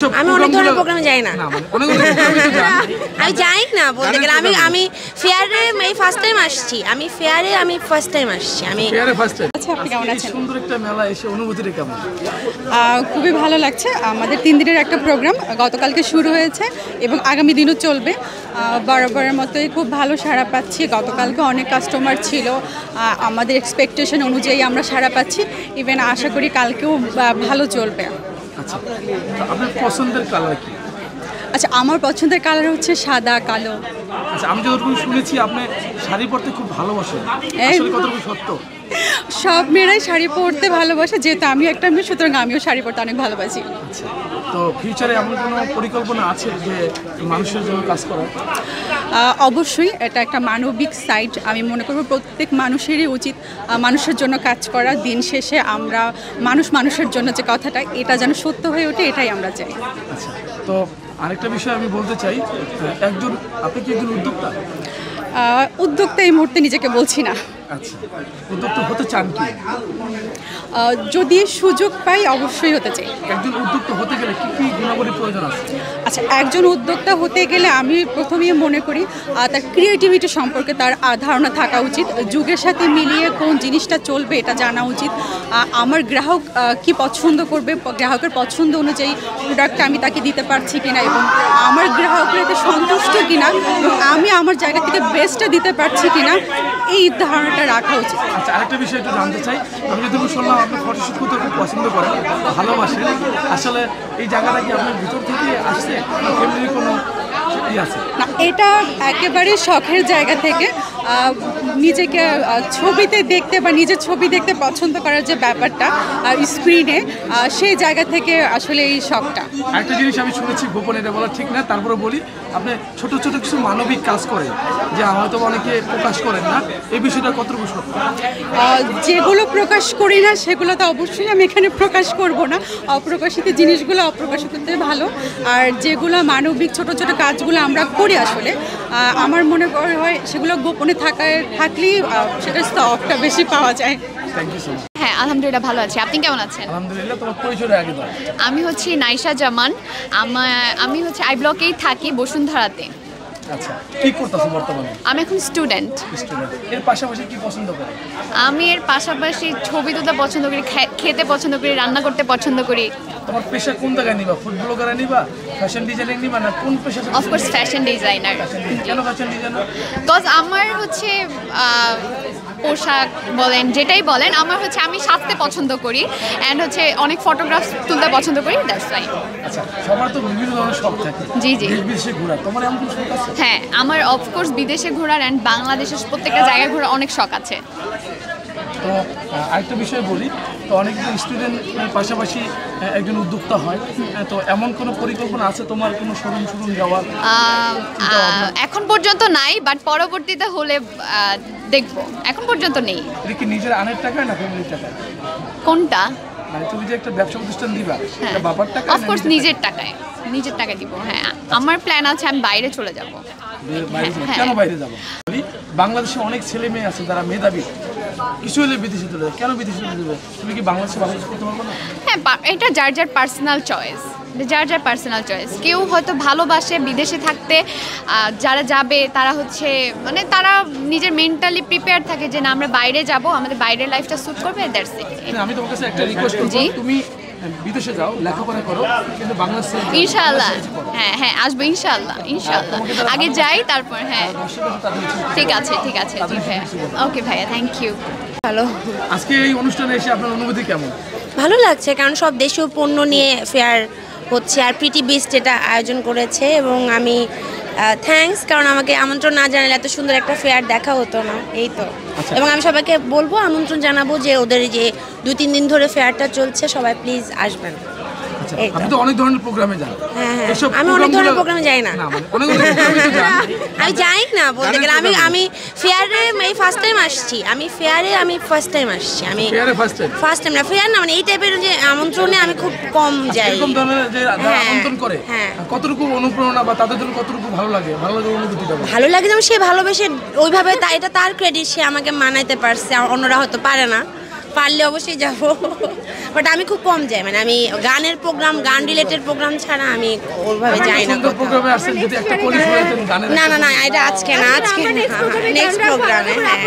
আমি অনেক ধরনের প্রোগ্রামে যাই না। আমি যাই না বলতে গেলে আমি ফেয়ারে এই ফার্স্ট টাইম আসছি। আমি ফার্স্ট টাইম আসছি। আচ্ছা, আপনি কেমন আছেন? সুন্দর একটা মেলা এসে অনুভূতিটা কেমন? খুবই ভালো লাগছে। আমাদের 3 দিনের একটা প্রোগ্রাম গতকালকে শুরু হয়েছে এবং আগামী দিনও চলবে। বরাবরের মতোই খুব ভালো সাড়া পাচ্ছি। গতকালকে অনেক কাস্টমার ছিল, আমাদের এক্সপেকটেশন অনুযায়ী আমরা সাড়া পাচ্ছি। ইভেন আশা করি কালকেও ভালো চলবে। আচ্ছা, আপনার পছন্দের কালার কি? আচ্ছা, আমার পছন্দের কালার হচ্ছে সাদা কালো। আচ্ছা, আমি যতটুকু শুনেছি আপনি শাড়ি পরতে খুব ভালোবাসেন, আসলে কতটুকু সত্য? সব মেয়েরাই শাড়ি পরতে ভালোবাসে, যেহেতু আমি একটা মেয়ে, সুতরাং আমিও শাড়ি পরতে অনেক ভালোবাসি। আচ্ছা, তো ফিউচারে এমন কোনো পরিকল্পনা আছে যে মানুষের জন্য কাজ করার? অবশ্যই এটা একটা মানবিক সাইড। আমি মনে করব প্রত্যেক মানুষেরই উচিত মানুষের জন্য কাজ করা। দিন শেষে আমরা মানুষের জন্য যে কথাটা, এটা যেন সত্য হয়ে ওঠে, এটাই আমরা চাই। আচ্ছা, তো আরেকটা বিষয় আমি বলতে চাই, আপনি কি একজন উদ্যোক্তা? উদ্যোক্তা এই মুহূর্তে নিজেকে বলছি না। আচ্ছা, উদ্যোক্তা হতে চান কি? যদি সুযোগ পাই অবশ্যই হতে চাই। একজন উদ্যোক্তা হতে গেলে কি কি গুণাবলীর প্রয়োজন আছে? আচ্ছা, একজন উদ্যোক্তা হতে গেলে আমি প্রথমেই মনে করি তার ক্রিয়েটিভিটি সম্পর্কে তার ধারণা থাকা উচিত। যুগের সাথে মিলিয়ে কোন জিনিসটা চলবে এটা জানা উচিত। আমার গ্রাহক কি পছন্দ করবে, গ্রাহকের পছন্দ অনুযায়ী প্রোডাক্টটা আমি তাকে দিতে পারছি কিনা এবং আমার গ্রাহকের এতে সন্তুষ্ট কিনা এবং আমি আমার জায়গা থেকে বেস্টটা দিতে পারছি কিনা, এই ধারণাটা রাখা উচিত। আচ্ছা, আরেকটা বিষয় একটু জানতে চাই। আমি যতটুকু শুনলাম আপনি ফটোশুট করতে খুব পছন্দ করেন, ভালোবাসেন। আসলে এই জায়গাটা কি আপনার ভিতর থেকে আসছে না ফ্যামিলির কোনো আছে? না, এটা একেবারে শখের জায়গা থেকে নিজেকে ছবিতে দেখতে বা নিজের ছবি দেখতে পছন্দ করার যে ব্যাপারটা স্ক্রিনে, সেই জায়গা থেকে আসলে এই শখটা। একটা জিনিস আমি শুনেছি, গোপন এটা বলা ঠিক না, তারপরে বলি, আপনি ছোট ছোট কিছু মানবিক কাজ করেন যে হয়তো অনেকে প্রকাশ করেন না, এই বিষয়টা কতটুকু সত্য? যেগুলো প্রকাশ করি না সেগুলো তো অবশ্যই আমি এখানে প্রকাশ করব না। অপ্রকাশিত জিনিসগুলো অপ্রকাশিততে ভালো, আর যেগুলো মানবিক ছোট ছোট কাজগুলো আমরা করি আসলে আমার মনে হয় সেগুলো গোপনে থাকলেই সেটার স্তবটা বেশি পাওয়া যায়। Thank you so much. হ্যাঁ, আলহামদুলিল্লাহ ভালো আছি। আপনি কেমন আছেন? আলহামদুলিল্লাহ। তোমার পরিচয়টা আগে দাও। আমি হচ্ছি নাইশা জামান। আমি হচ্ছে আই ব্লকেই থাকি, বসুন্ধরাতে। আচ্ছা, কি করতেছো বর্তমানে? আমি এখন স্টুডেন্ট। এর পাশাপাশি কি পছন্দ করো? আমি এর পাশাপাশি ছবি তুলতে পছন্দ করি, খেতে পছন্দ করি, রান্না করতে পছন্দ করি। তোমার পেশা কোন জায়গায় নিবা? ফুড ব্লগার নিবা, ফ্যাশন ডিজাইনিং নিবা, না কোন পেশা? Of course fashion designer. কেন ফ্যাশন ডিজাইনার? বিকজ আমার হচ্ছে পোশাক বলেন, যেটাই বলেন, আমার হচ্ছে আমি সাজতে পছন্দ করি অ্যান্ড হচ্ছে অনেক ফটোগ্রাফ তুলতে পছন্দ করি। That's why. আচ্ছা, সবার তো বিভিন্ন ধরনের শখ থাকে। জি জি। বিদেশে ঘোরা, তোমার এমন কোনো শখ আছে? হ্যাঁ, আমার অফকোর্স বিদেশে ঘোরার অ্যান্ড বাংলাদেশের প্রত্যেকটা জায়গায় ঘোরার অনেক শখ আছে। তো আরেকটা বিষয় বলি, তো অনেক স্টুডেন্টের পাশাপাশি একজন উদ্যোক্তা হয়, তো এমন কোনো পরিকল্পনা আছে তোমার, কোনো শোরুম যাওয়ার? এখন পর্যন্ত নাই, বাট পরবর্তীতে হলে দেখবো। এখন পর্যন্ত নেই। এটা কি নিজের আনের টাকা না ফ্যামিলির টাকা? কোনটা? মানে তুমি যে একটা ব্যবসা প্রতিষ্ঠান দিবা, হ্যাঁ, এটা বাবার টাকা? অফকোর্স নিজের টাকায় দিব। হ্যাঁ, আমার প্ল্যান আছে আমি বাইরে চলে যাব। কেন বাইরে যাবো? বাংলাদেশে অনেক ছেলে মেয়ে আছে যারা মেধাবী, কিছু হলে বিদেশে চলে যায়। কেন বিদেশে চলে যাবে? তুমি কি বাংলাদেশে ভালো করতে পারবো না? হ্যাঁ, এটা যার পার্সোনাল চয়েস। কেউ হয়তো ভালোবাসে বিদেশে থাকতে, যারা যাবে তারা হচ্ছে মানে তারা নিজের মেন্টালি প্রিপেয়ার থাকে যে না আমরা বাইরে যাব, আমাদের বাইরের লাইফটা স্যুট করবে। That's it. আমি তোমার কাছে একটা রিকোয়েস্ট করব, তুমি বিদেশে যাও, লেখাপড়া করো, কিন্তু বাংলাদেশে ইনশাআল্লাহ। হ্যাঁ, আসবো ইনশাআল্লাহ। আগে যাই, তারপর। হ্যাঁ, ঠিক আছে ভাইয়া। ওকে ভাইয়া, থ্যাংক ইউ। ভালো। আজকে এই অনুষ্ঠানে এসে আপনার অনুভূতি কেমন? ভালো লাগছে, কারণ সব দেশীয় পণ্য নিয়ে ফেয়ার হচ্ছে আর প্রিটি বিস্ট এটা আয়োজন করেছে এবং আমি থ্যাঙ্কস, কারণ আমাকে আমন্ত্রণ না জানালে এত সুন্দর একটা ফেয়ার দেখা হতো না। এই তো। এবং আমি সবাইকে বলবো, আমন্ত্রণ জানাবো যে ওদের যে 2-3 দিন ধরে ফেয়ারটা চলছে, সবাই প্লিজ আসবেন। আপনি তো অনেক ধরনের প্রোগ্রামে যান। হ্যাঁ, আমি অনেক ধরনের প্রোগ্রামে যাই না। আমি যাই না বলতে গেলে আমি ফেয়ারে এই ফার্স্ট টাইম আসছি। আমি ফার্স্ট টাইম আসছি। ফার্স্ট টাইম না, ফেয়ার না, মানে এই টাইপের যে আমন্ত্রণে আমি খুব কম যাই। এরকম ধরনের যে আমন্ত্রণ করে, কতটুকু অনুপ্রেরণা বা তাদের জন্য কতটুকু ভালো লাগে অনুভূতিটা? ভালো লাগে যেমন সে ভালোবেসে ওইভাবে, এটা তার ক্রেডিট, সে আমাকে মানাইতে পারছে, অন্যরা হয়তো পারে না। পারলে অবশ্যই যাবো। বাট আমি খুব কম যাই, মানে আমি গানের প্রোগ্রাম, গান রিলেটেড প্রোগ্রাম ছাড়া আমি ওইভাবে যাই না সুন্দর কোথাও। প্রোগ্রামে আসছেন, যদি একটা কলি শোনাতেন গানের। না, এটা আজকে না, নেক্সট প্রোগ্রামে। হ্যাঁ।